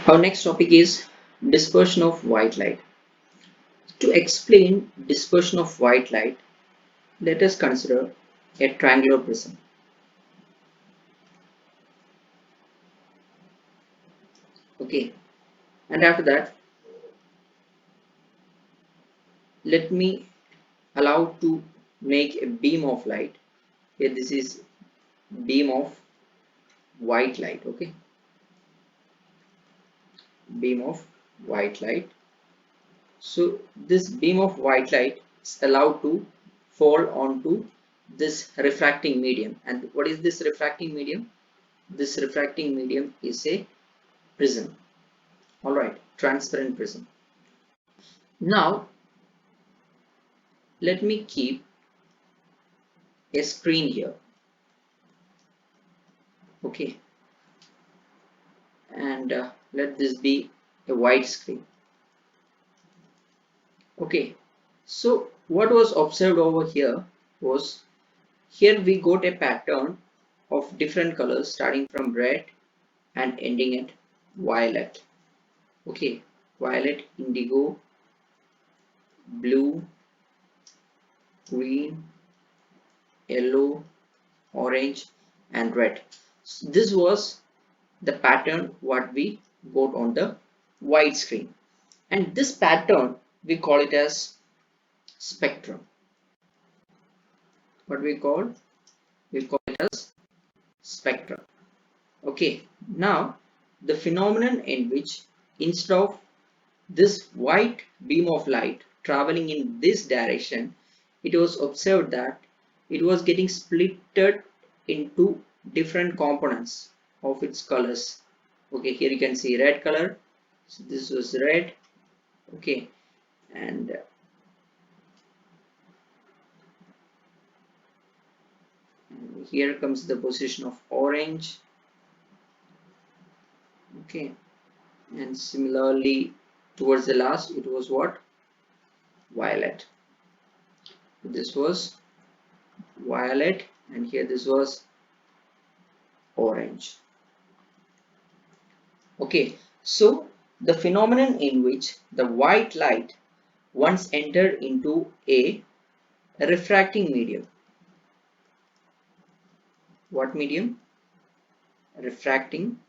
Our next topic is dispersion of white light. To explain dispersion of white light, let us consider a triangular prism. Okay, and after that, let me allow to make a beam of light. Here, this is beam of white light. Okay, beam of white light. So this beam of white light is allowed to fall onto this refracting medium. And what is this refracting medium? This refracting medium is a prism. All right, transparent prism. Now let me keep a screen here. Okay, and let this be a white screen. Okay, so what was observed over here was, here we got a pattern of different colors starting from red and ending at violet. Okay, violet, indigo, blue, green, yellow, orange and red. So this was the pattern what we got on the white screen, and this pattern we call it as spectrum. What we call it as spectrum. Okay, now the phenomenon in which instead of this white beam of light traveling in this direction, it was observed that it was getting splitted into different components of its colors. Okay, here you can see red color. So this was red. Okay, and here comes the position of orange. Okay, and similarly towards the last it was what? Violet. This was violet, and here this was orange. Okay, so the phenomenon in which the white light once entered into a refracting medium. What medium? Refracting.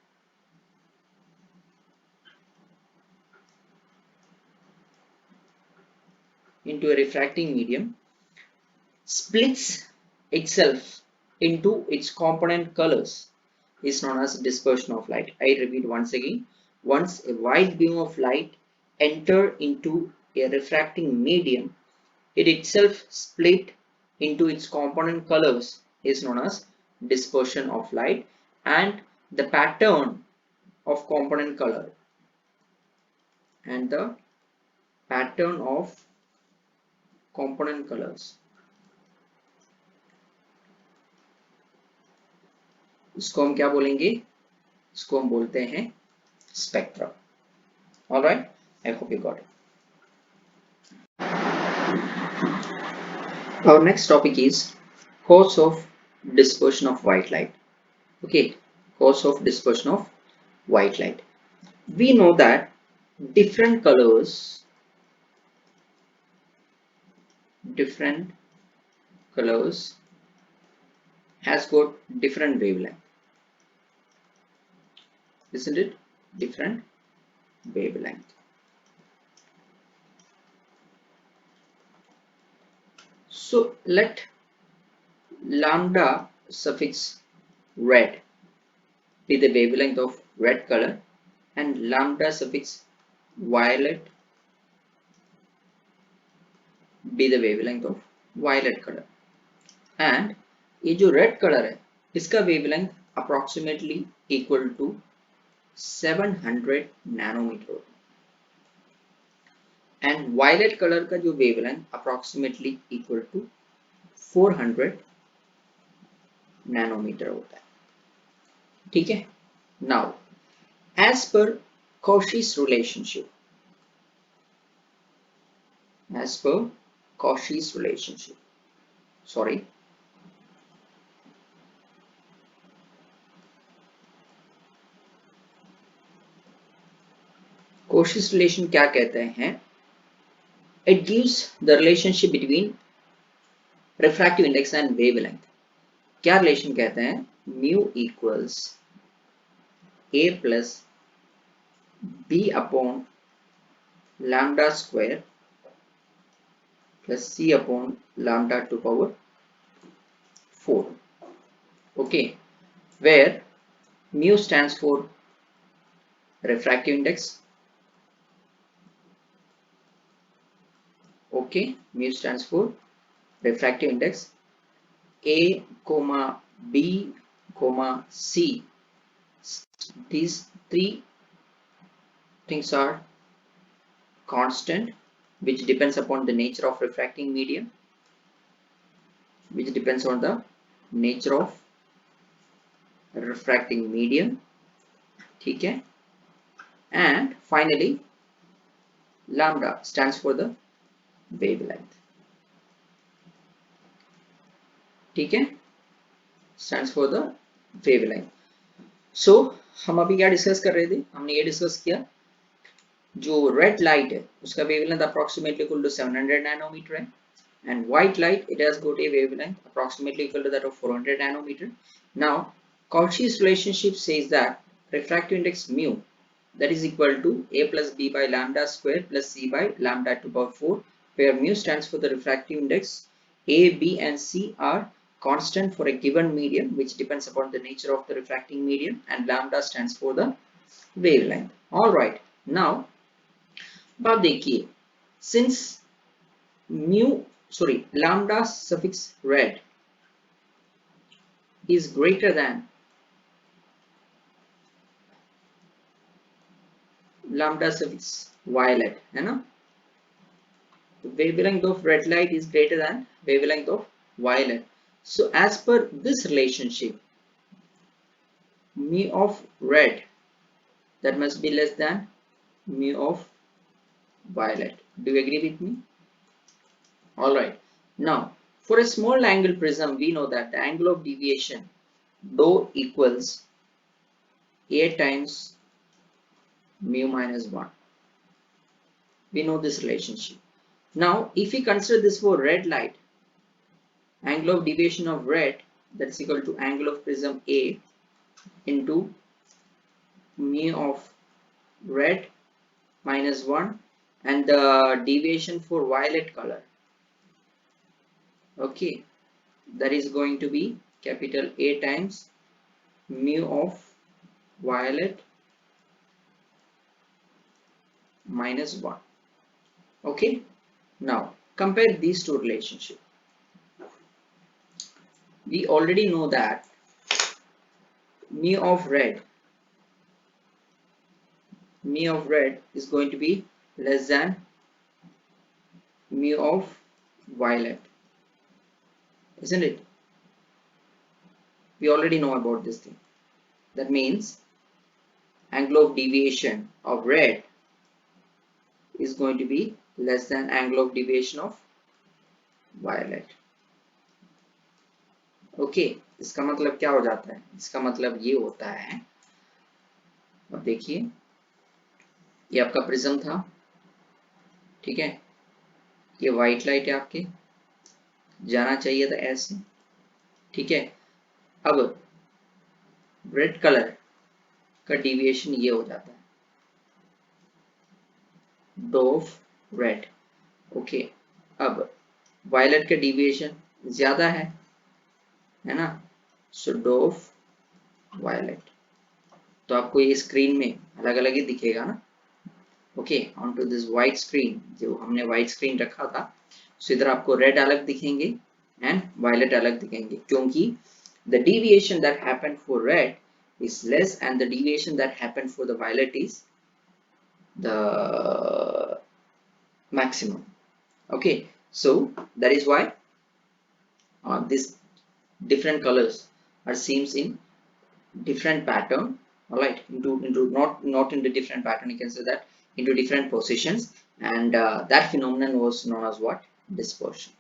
Into a refracting medium, splits itself into its component colors, is known as dispersion of light. I repeat once again, once a white beam of light enter into a refracting medium, it itself split into its component colors is known as dispersion of light, and the pattern of component color and the pattern of component colors, इसको हम क्या बोलेंगे? इसको हम बोलते हैं spectrum. All right, I hope you got it. Our next topic is cause of dispersion of white light. Okay, cause of dispersion of white light. We know that different colors has got different wavelength, isn't it? Different wavelength. So let lambda suffix red be the wavelength of red color, and lambda suffix violet be the wavelength of violet color. And ये जो red color है इसका wavelength approximately equal to 700 nanometer, and violet color का जो wavelength approximately equal to 400 nanometer होता है. ठीक है. Now as per Cauchy's relationship, sorry, कोशिश रिलेशन क्या कहते हैं? It gives the relationship between refractive index and wavelength. क्या रिलेशन कहते हैं? Mu equals a plus b upon lambda square plus c upon lambda to power 4. Okay, where mu stands for refractive index. Okay, mu stands for refractive index. A comma b comma c, these three things are constant, which depends upon the nature of refracting medium, which depends on the nature of refracting medium. ठीक है. And finally lambda stands for the wavelength. ठीक है, stands for the wavelength. So हम अभी क्या discuss कर रहे थे? हमने ये डिस्कस किया जो रेड लाइट है उसका wavelength approximately equal to 700 nanometre है, and white light it has got a wavelength approximately equal to that of 400 nanometer. Now Cauchy's relationship says that refractive index mu, that is equal to a plus b by lambda square plus c by lambda to power 4, where mu stands for the refractive index. A, b and c are constant for a given medium which depends upon the nature of the refracting medium, and lambda stands for the wavelength. All right, now अब देखिए, since lambda suffix red is greater than lambda suffix violet, है ना? The wavelength of red light is greater than wavelength of violet. So as per this relationship, mu of red, that must be less than mu of violet. Do you agree with me? All right. Now, for a small angle prism, we know that the angle of deviation dou equals a times mu minus 1. We know this relationship. Now, if we consider this for red light, angle of deviation of red, that's equal to angle of prism A into mu of red minus 1, and the deviation for violet color, okay, that is going to be capital A times mu of violet minus 1. Okay, now compare these two relationships. We already know that mu of red is going to be less than mu of violet, isn't it? We already know about this thing. That means angle of deviation of red is going to be less than angle of deviation of violet. Okay, इसका मतलब क्या हो जाता है? इसका मतलब ये होता है, अब देखिए, ये आपका प्रिज्म था, ठीक है, ये व्हाइट लाइट है, आपके जाना चाहिए था ऐसे, ठीक है. अब रेड कलर का डिविएशन ये हो जाता है, डोफ रेड. ओके, अब वायलेट का डिविएशन ज्यादा है ना, सो डोफ वायलेट. तो आपको ये स्क्रीन में अलग अलग ही दिखेगा ना. Okay, on to this white screen, जो हमने व्हाइट स्क्रीन रखा था, सो इधर आपको रेड अलग दिखेंगे एंड वायलेट अलग दिखेंगे, क्योंकि the deviation that happened for red is less and the deviation that happened for the violet is the maximum. Okay, so that is why these different colors are seen in different pattern. All right, into not into different pattern, you can say that into different positions, and that phenomenon was known as what? Dispersion.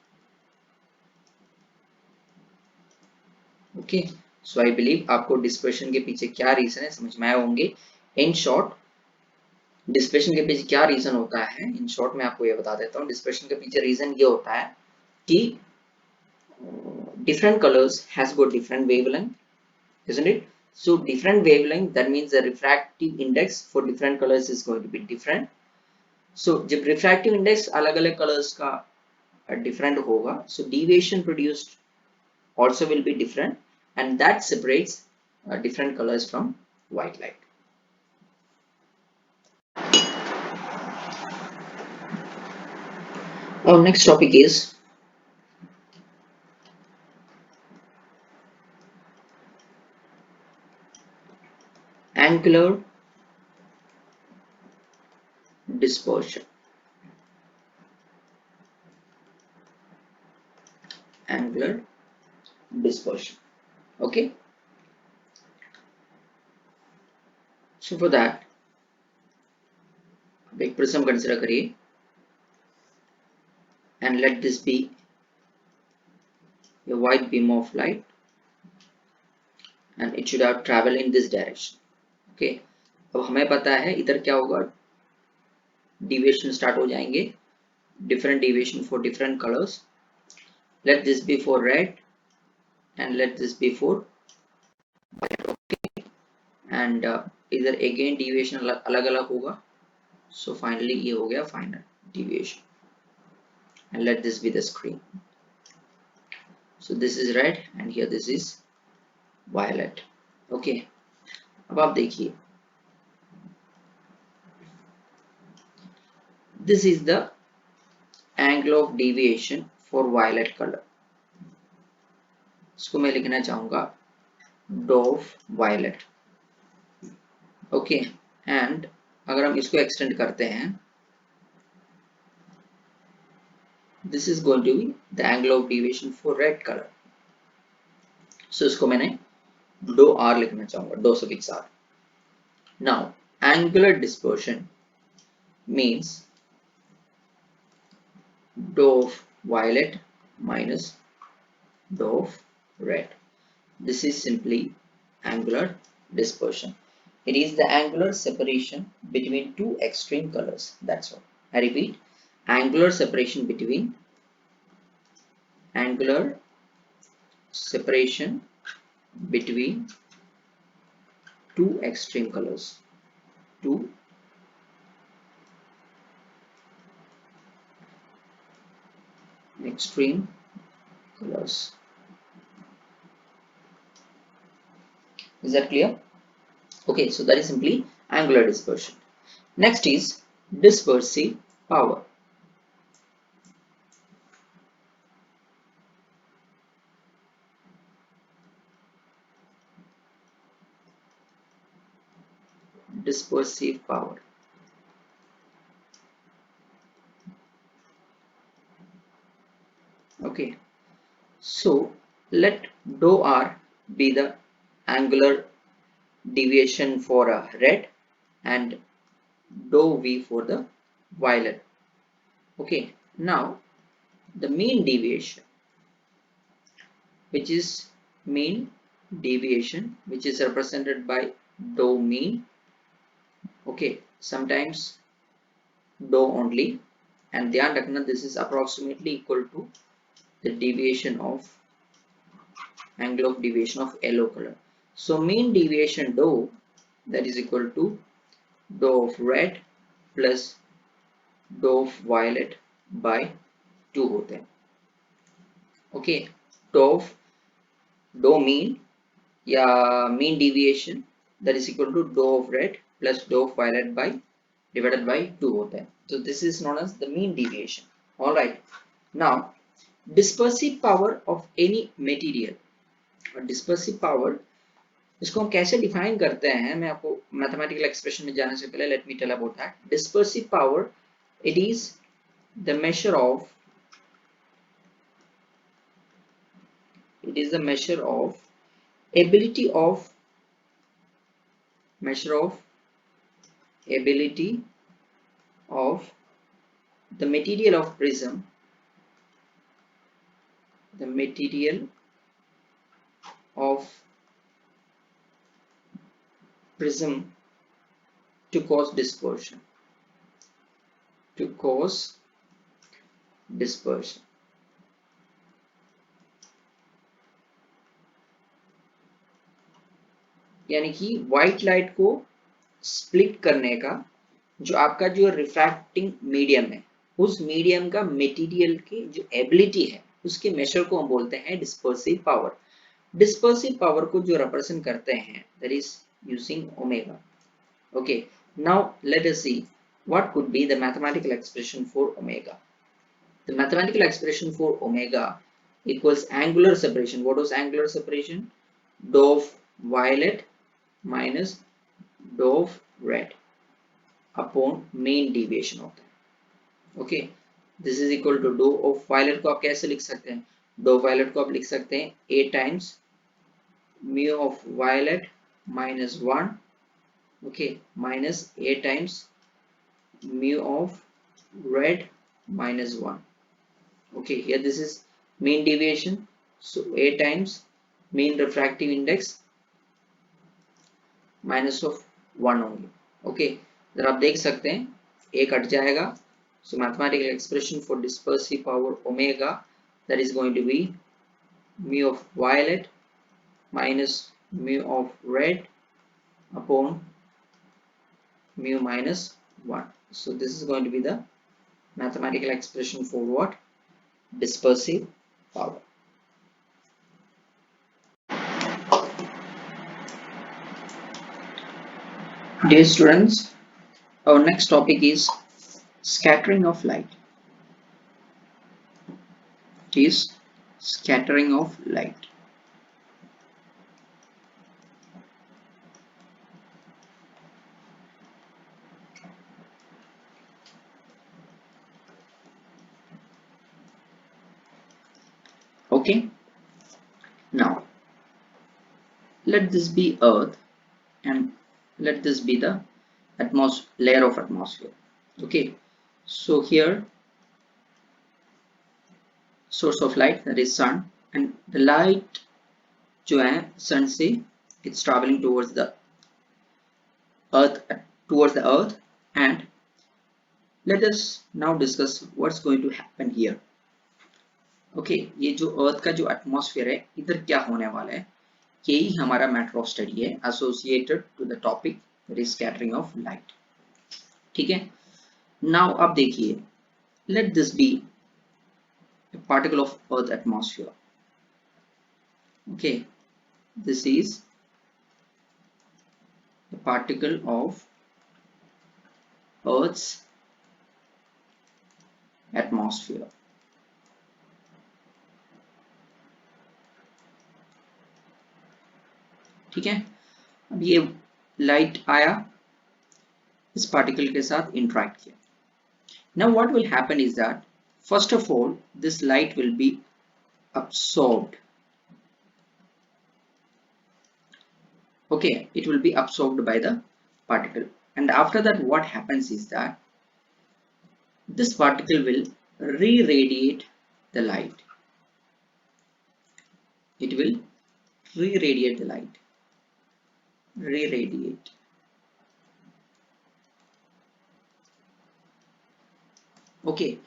Okay, so I believe आपको dispersion के पीछे क्या reason है समझ में आए होंगे. In short, dispersion के पीछे क्या रीजन होता है, इन शॉर्ट में आपको ये बता देता हूँ। डिस्पर्शन के पीछे रीजन ये होता है कि different colors has got different wavelength, isn't it? So different wavelength, that means the refractive index for different colors is going to be different. So जब refractive index अलग अलग colors का different होगा, so deviation produced also will be different, and that separates different colors from white light. Our next topic is angular dispersion. Angular dispersion. Okay. So for that, एक prism consider करिए, and let this be a white beam of light, and it should have traveled in this direction. Okay. अब हमें पता है इधर क्या होगा, deviation start हो जाएंगे, different deviation for different colors. Let this be for red, and let this be for white, and इधर again deviation अलग अलग होगा. So finally ये हो गया final deviation, and let this be the screen. So this is red, and here this is violet. Okay. अब आप देखिए, this is the angle of deviation for violet color. इसको मैं लिखना चाहूंगा डॉफ वायलेट. ओके, एंड अगर हम इसको एक्सटेंड करते हैं, this is going to be the angle of deviation for red colour. So इसको मैंने डो आर लिखना चाहूंगा, डो suffix R. Now angular dispersion means डो ऑफ वायलेट माइनस डो of red. This is simply angular dispersion. It is the angular separation between two extreme colors. That's all. I repeat, angular separation between two extreme colors. Two extreme colors. Is that clear? Okay, so that is simply angular dispersion. Next is dispersive power. Dispersive power. Okay, so let dou r be the angular deviation for a red and dou v for the violet. Okay, now the mean deviation, which is represented by dou mean. Okay, sometimes dou only, and ध्यान रखना this is approximately equal to the deviation of angle of deviation of yellow color. So mean deviation dou, that is equal to dou of red plus dou of violet by 2 होते हैं. Okay, dou mean या mean deviation, that is equal to dou of red plus dou of violet by divided by 2 होता है. So this is known as the mean deviation. All right. Now dispersive power of any material. Dispersive power, इसको हम कैसे define करते हैं, मैं आपको mathematical expression में जाने से पहले let me tell about that. Dispersive power, it is the measure of ability of the material of prism, the material of prism to cause dispersion. to cause dispersion. यानी कि व्हाइट लाइट को split करने का जो आपका जो refracting medium है, उस मीडियम का मटेरियल की जो एबिलिटी है, उसके मेजर को हम बोलते हैं डिस्पर्सिव पावर. डिस्पर्सिव पावर को जो रिप्रेजेंट करते हैं, that is using omega. Okay, now let us see what could be the mathematical expression for omega. The mathematical expression for omega equals angular separation. What was angular separation? Dou of violet minus dou of red upon mean deviation होता है. Okay, this is equal to dou of violet को आप कैसे लिख सकते हैं? Dou of violet को आप लिख सकते हैं a times mu of violet minus 1, okay, minus a times mu of red minus 1. Okay, here this is mean deviation, so a times mean refractive index minus of 1 only. Okay, इधर आप देख सकते हैं a कट जाएगा, so mathematical expression for dispersive power omega, that is going to be mu of violet minus mu of red upon mu minus 1. So this is going to be the mathematical expression for what? Dispersive power. Dear students, our next topic is scattering of light. It is scattering of light. Okay, now let this be earth and let this be the layer of atmosphere. Okay, so here source of light, that is sun, and the light जो है sun से it's traveling towards the earth, and let us now discuss what's going to happen here. Okay, ये जो अर्थ का जो atmosphere है, इधर क्या होने वाला है, यही हमारा मैटर ऑफ स्टडी है associated to the topic that is scattering of light. ठीक है, नाउ आप देखिए, let this be a particle of earth atmosphere. Okay, this is the particle of earth's atmosphere. ठीक है, अब ये लाइट आया, इस पार्टिकल के साथ इंटरेक्ट किया. Now what will happen is that first of all this light will be absorbed. Okay, it will be absorbed by the particle, and after that what happens is that this particle will re-radiate the light. It will re-radiate the light. Re-radiate. Okay,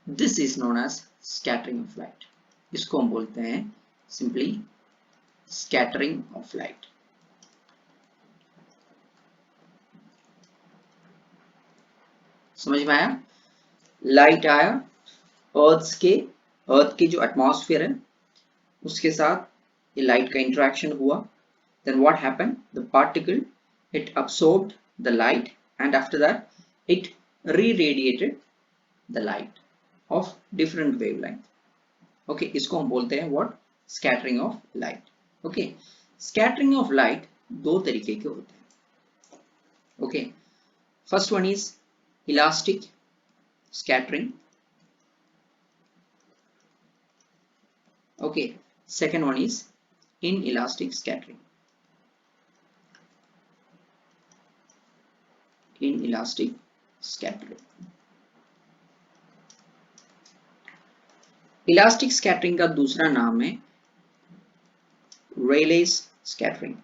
this is known as scattering of light. इसको हम बोलते हैं simply scattering of light. समझ में आया? Light आया, अर्थ के जो एटमॉस्फेयर है उसके साथ ये लाइट का इंटरेक्शन हुआ. Then what happened? The particle, it absorbed the light, and after that it re-radiated the light of different wavelength. Okay, इसको हम बोलते हैं what? Scattering of light. Okay, scattering of light दो तरीके के होते हैं. Okay, first one is elastic scattering. Okay, second one is inelastic scattering. Inelastic scattering. Elastic scattering का दूसरा नाम है रेलेस स्कैटरिंग.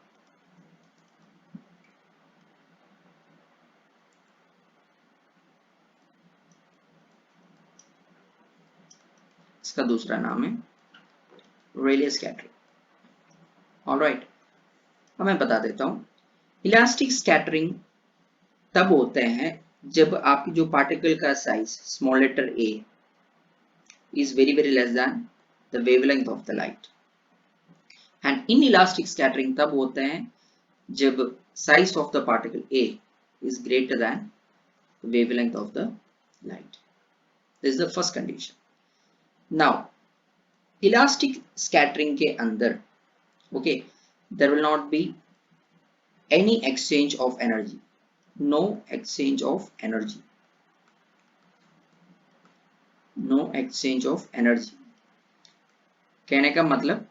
इसका दूसरा नाम है रेले स्कैटरिंग। ऑलराइट, अब मैं बता देता हूँ। इलास्टिक स्कैटरिंग तब होते हैं जब आपकी जो पार्टिकल का size small letter a is very less than the wavelength of the light, and inelastic scattering तब होते हैं जब size of the particle a is greater than the wavelength of the light. This is the first condition. Now elastic scattering के अंदर okay there will not be any exchange of energy, no exchange of energy, no exchange of energy। कहने का मतलब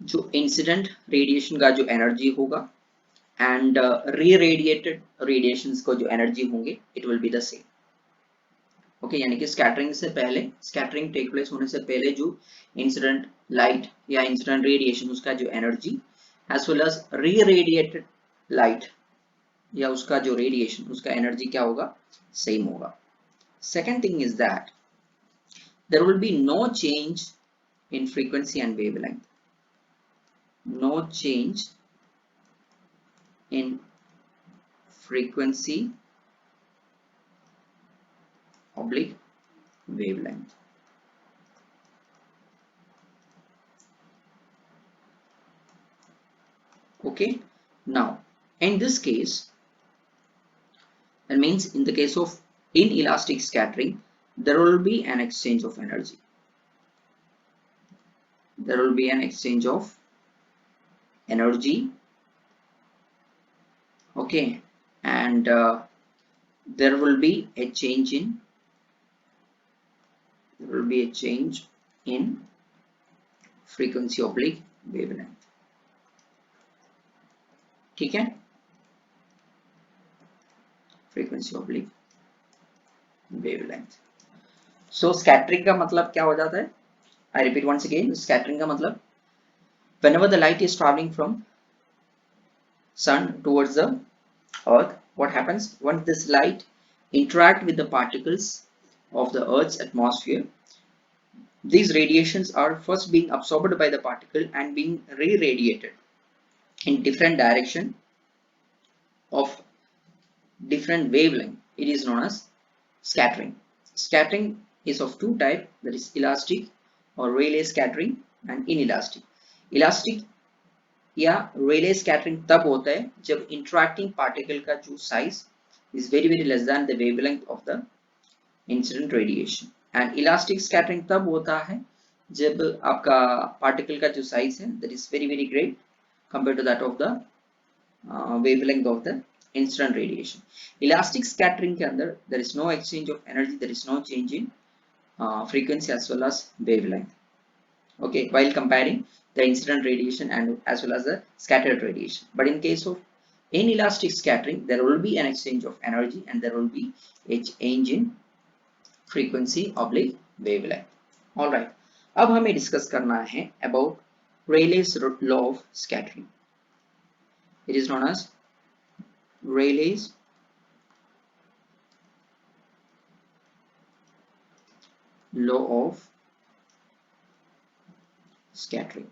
जो incident radiation का जो energy होगा and re radiated radiations को जो एनर्जी होंगे it will be the same. Okay, यानी कि स्कैटरिंग से पहले, स्कैटरिंग टेक प्लेस होने से पहले जो इंसिडेंट लाइट या इंसिडेंट रेडिएशन उसका जो एनर्जी एज वेल एज री रेडिएटेड लाइट या उसका जो रेडिएशन उसका एनर्जी क्या होगा, सेम होगा। Second thing is that there will be no change in frequency and wavelength, no change in frequency oblique wavelength। Okay, now in this case that means in the case of inelastic scattering there will be an exchange of energy, there will be an exchange of energy, okay, and there will be a change in frequency oblique wavelength। ठीक है, frequency oblique wavelength। so scattering का मतलब क्या हो जाता है, I repeat once again, scattering का मतलब whenever the light is traveling from sun towards the earth, what happens once this light interact with the particles of the earth's atmosphere, these radiations are first being absorbed by the particle and being re-radiated in different direction of different wavelength. It is known as scattering। Scattering is of two types, that is elastic और रेले scattering and inelastic. Elastic या रेले scattering तब होता है जब interacting particle का जो size is very less than the wavelength of the incident radiation, and elastic scattering तब होता है जब आपका पार्टिकल का जो साइज है that is very great compare to that of the wavelength of the incident radiation. Elastic scattering के अंदर there is no exchange of energy, there is no change in frequency as well as wavelength, okay, while comparing the incident radiation and as well as the scattered radiation. But in case of inelastic scattering there will be an exchange of energy and there will be a change in frequency oblique wavelength। all right, अब हमें discuss करना है about Rayleigh's law of scattering। it is known as Rayleigh's law of scattering।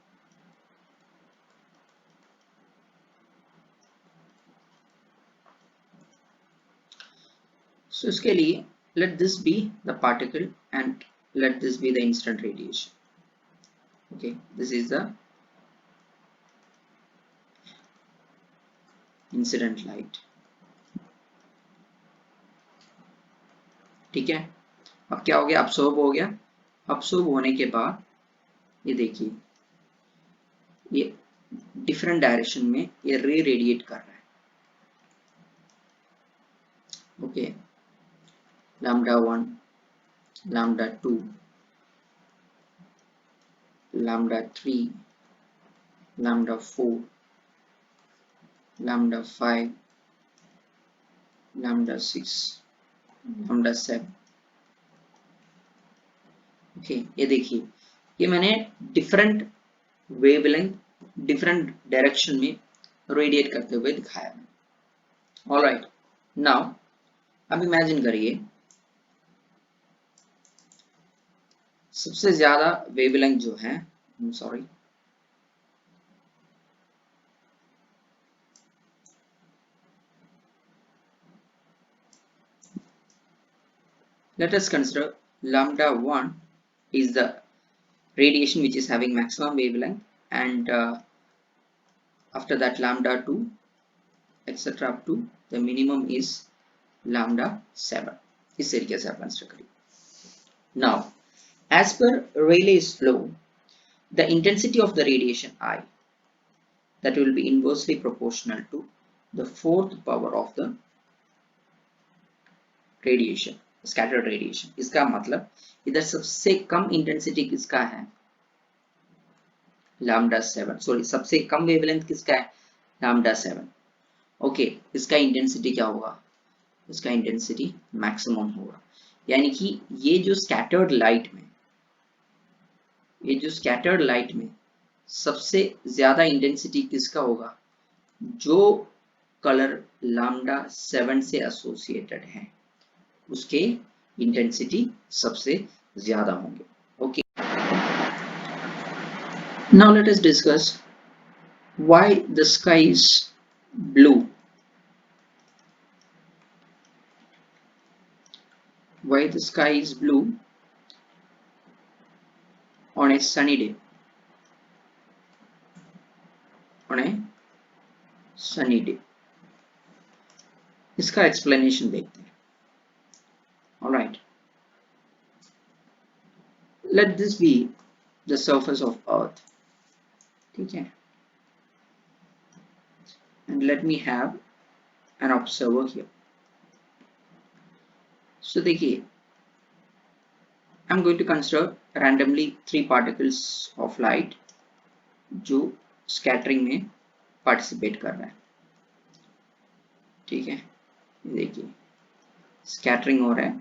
so इसके लिए let this be the particle and let this be the incident radiation। okay, this is the incident light। ठीक है, अब क्या हो गया, absorb हो गया। अब्सॉर्ब होने के बाद ये देखिए ये डिफरेंट डायरेक्शन में ये रे रेडिएट कर रहा है। Okay, lambda 1, lambda 2, lambda 3, lambda 4, lambda 5, lambda 6, lambda 7। Okay, ये देखिए ये मैंने डिफरेंट वेवलेंथ डिफरेंट डायरेक्शन में रेडिएट करते हुए दिखाया है। ऑलराइट, नाउ अब इमेजिन करिए सबसे ज्यादा वेवलेंथ जो है, sorry, let us consider lambda 1 is the radiation which is having maximum wavelength, and after that lambda 2 etc up to the minimum is lambda 7. इस तरीके से आप कंसिडर करिए. Now, as per Rayleigh's law, the intensity of the radiation I, that will be inversely proportional to the fourth power of the radiation, scattered radiation. इसका मतलब इधर सबसे कम intensity किसका है, lambda 7. सॉरी, सबसे कम वेवलेंथ किसका है, lambda 7. ओके, इसका इंटेंसिटी क्या होगा, इसका इंटेंसिटी मैक्सिमम होगा. यानी कि ये जो स्कैटर्ड लाइट में, ये जो स्कैटर्ड लाइट में सबसे ज्यादा इंटेंसिटी किसका होगा, जो कलर lambda 7 से एसोसिएटेड है उसके इंटेंसिटी सबसे ज्यादा होंगे. Okay, now let us discuss why the sky is blue. Why the sky is blue on a sunny day, on a sunny day. इसका explanation देखते हैं. All right, let this be the surface of earth, ठीक है, and let me have an observer here. So देखिए, I'm going to consider randomly 3 particles of light जो scattering में participate कर रहा है. ठीक है, देखिए scattering हो रहा है.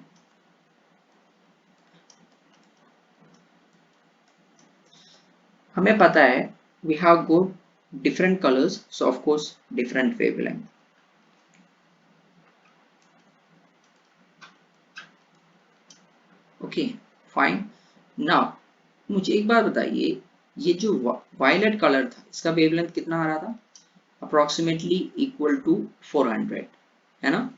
हमें पता है we have got different colors, so of course different wavelength. Okay fine. Now मुझे एक बात बताइए, ये जो वायलेट कलर था इसका वेवलेंथ कितना आ रहा था, अप्रोक्सीमेटली इक्वल टू 400, है ना.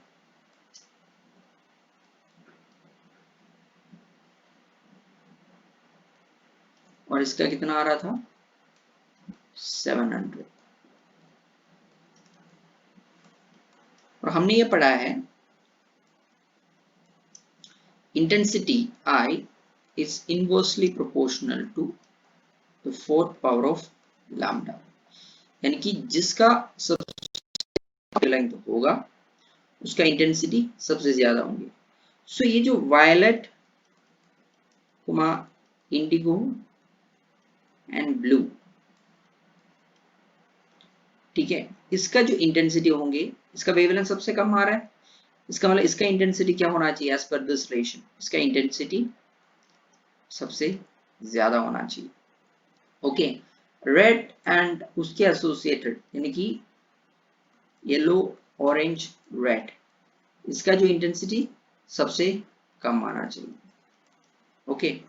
और इसका कितना आ रहा था, 700. और हमने ये पढ़ा है intensity I is inversely proportional to the fourth power of lambda. यानी कि जिसका सबसे लेंथ होगा उसका इंटेंसिटी सबसे ज्यादा होंगे. सो ये जो वायलेट, इंडिगो एंड ब्लू, ठीक है, इसका जो इंटेंसिटी होंगे, इसका वेवलेंथ सबसे कम आ रहा है, इसका मतलब इसका इंटेंसिटी क्या होना चाहिए, एज पर दिस रिलेशन इसका इंटेंसिटी सबसे ज्यादा होना चाहिए. ओके, रेड एंड उसके एसोसिएटेड यानी कि येलो, ऑरेंज, रेड, इसका जो इंटेंसिटी सबसे कम आना चाहिए. ओके,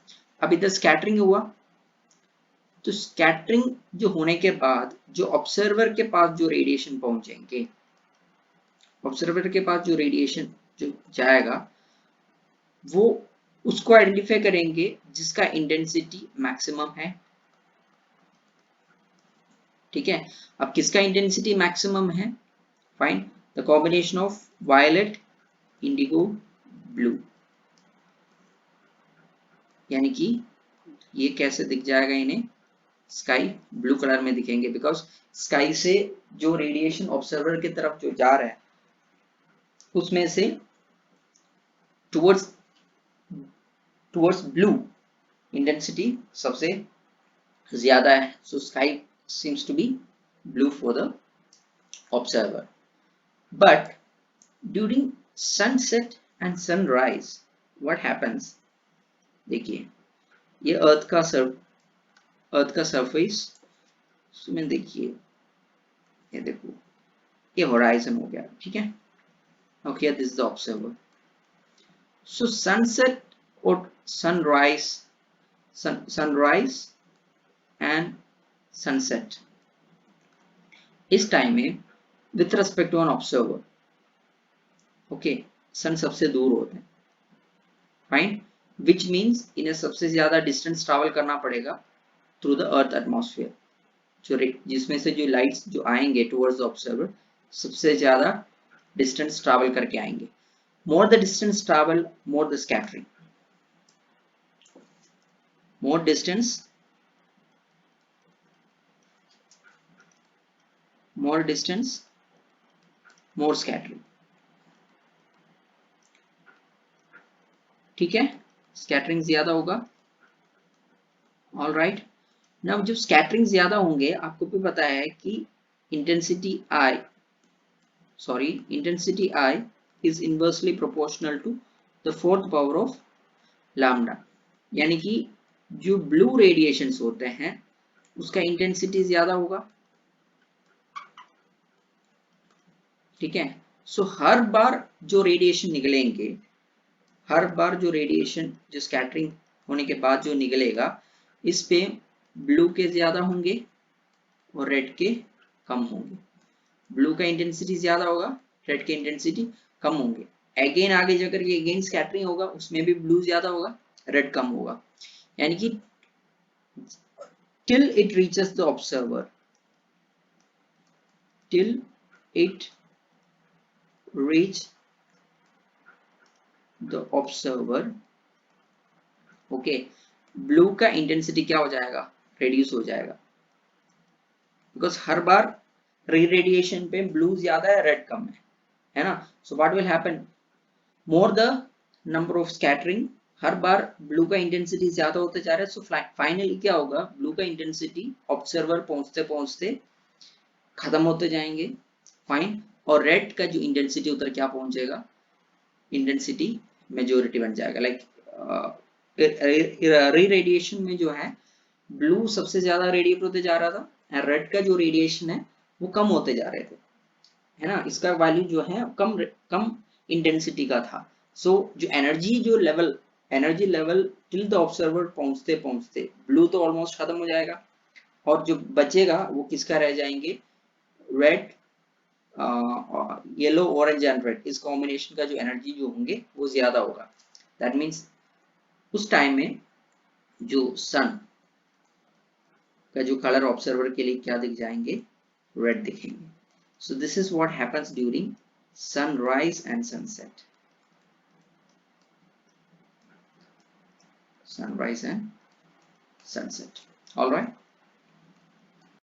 अब इधर स्कैटरिंग हुआ, तो स्कैटरिंग जो होने के बाद जो ऑब्जर्वर के पास जो रेडिएशन पहुंचेंगे, ऑब्जर्वर के पास जो रेडिएशन जो जाएगा वो उसको आइडेंटिफाई करेंगे जिसका इंटेंसिटी मैक्सिमम है. ठीक है, अब किसका इंटेंसिटी मैक्सिमम है, find the combination of violet, indigo, blue. यानी कि ये कैसे दिख जाएगा, इन्हें स्काई ब्लू कलर में दिखेंगे, बिकॉज स्काई से जो रेडिएशन ऑब्जर्वर की तरफ जो जा रहा है उसमें से टुवर्ड्स ब्लू इंटेंसिटी सबसे ज्यादा है. सो sky seems to be blue for the observer. But during sunset and sunrise what happens, देखिए ये अर्थ का सरफेस में, देखिए ये देखो ये होराइजन हो गया, ठीक है. Okay, this is the observer. So sunset और सनराइज सनराइज एंड सनसेट, इस टाइम में with respect to an observer, okay, sun सबसे दूर होते हैं, फाइन, विच मीन्स इन्हें सबसे ज्यादा डिस्टेंस ट्रैवल करना पड़ेगा थ्रू द अर्थ एटमॉस्फेयर, जो जिसमें से जो लाइट्स जो आएंगे टुवर्ड्स द ऑब्जर्वर सबसे ज्यादा डिस्टेंस ट्रैवल करके आएंगे. More the distance travel, more the scattering. more distance, more distance, more scattering. ठीक है, स्कैटरिंग ज्यादा होगा. ऑल राइट, नाउ जब स्कैटरिंग ज्यादा होंगे आपको भी पता है कि intensity I is inversely proportional to the fourth power of lambda, यानी कि जो ब्लू रेडिएशंस होते हैं उसका इंटेंसिटी ज्यादा होगा. ठीक है, सो हर बार जो रेडिएशन निकलेंगे, हर बार जो रेडिएशन जो स्कैटरिंग होने के बाद जो निकलेगा, इस पे ब्लू के ज्यादा होंगे और रेड के कम होंगे. ब्लू का इंटेंसिटी ज्यादा होगा, रेड के इंटेंसिटी कम होंगे. अगेन आगे जाकर के अगेन स्कैटरिंग होगा, उसमें भी ब्लू ज्यादा होगा, रेड कम होगा. यानी कि till it reaches the observer, till it reach the observer, okay, blue का इंटेंसिटी क्या हो जाएगा, रेड्यूस हो जाएगा, बिकॉज हर बार रेडिएशन पे ब्लू ज्यादा है, रेड कम है ना. So what will happen, more the number of scattering, her bar blue का इंटेंसिटी ज्यादा होते जा रहा है. सो फाइनली क्या होगा, ब्लू का इंटेंसिटी ऑब्जर्वर पहुंचते पहुंचते खत्म होते जाएंगे, फाइन, और रेड का जो इंटेंसिटी उधर क्या पहुंचेगा, इंटेंसिटी मेजोरिटी बन जाएगा. लाइक री रेडिएशन में जो है ब्लू सबसे ज्यादा रेडिएट होते जा रहा था, और रेड का जो रेडिएशन है वो कम होते जा रहे थे, है ना. इसका वैल्यू जो है कम इंटेंसिटी का था. सो जो energy level till the observer पहुंचते पहुंचते ब्लू तो ऑलमोस्ट खत्म हो जाएगा, और जो बचेगा वो किसका रह जाएंगे, red, yellow, orange and red, इस कॉम्बिनेशन का जो एनर्जी जो होंगे वो ज्यादा होगा. दैट मीन्स उस टाइम में जो सन का जो कलर ऑब्जर्वर के लिए क्या दिख जाएंगे, रेड दिखेंगे. So this is what happens during sunrise and sunset. Sunrise and sunset. All right.